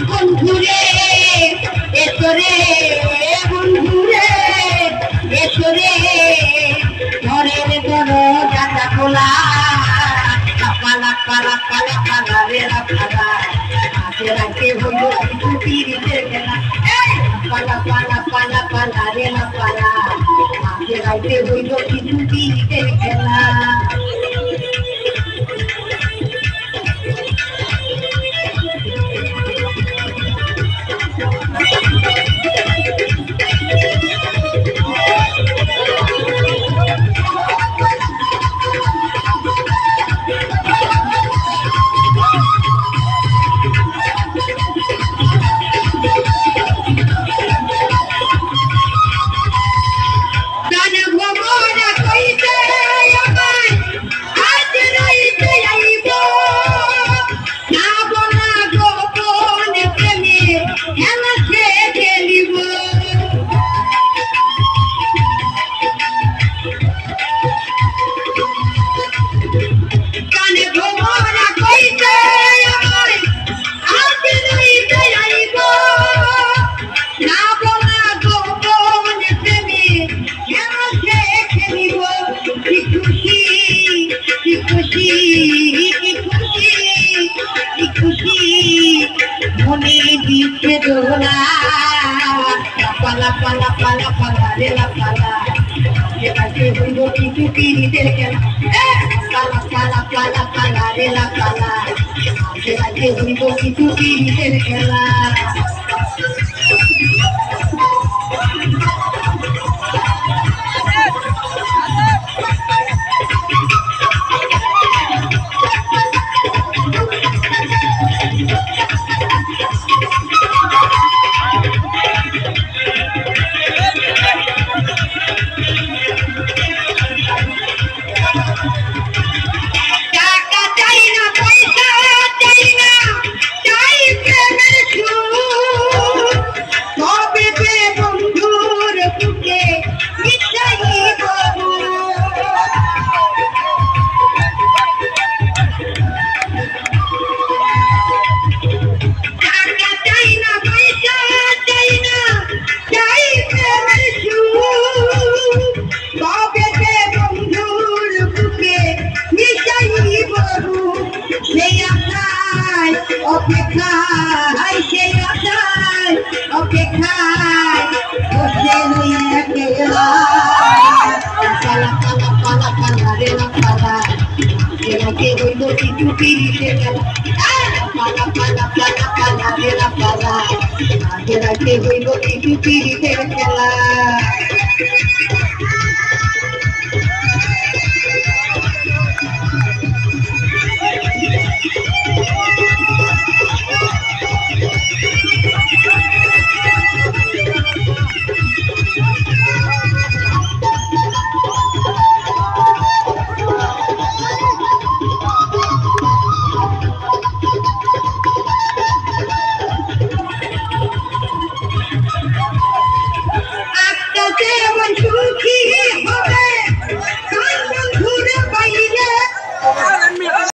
বন্ধুরে এসরে বন্ধুরে এসরে ঘরের বড় জাতা খোলা পালা পালা পালা পালা রে পালা রাইতে হইব কিছু পিরিতের খেলা পালা পালা পালা পালা রে পালা রাইতে হইব কিছু পিরিতের খেলা পালা পালা পালা পালা রে পালা রাইতে হইব কিছু পিরিতের খেলা পালা পালা পালা পালা রে পালা রাইতে হইব কিছু পিরিতের খেলা রাইতে হইব কিছু পিরিতের খেলা সুখী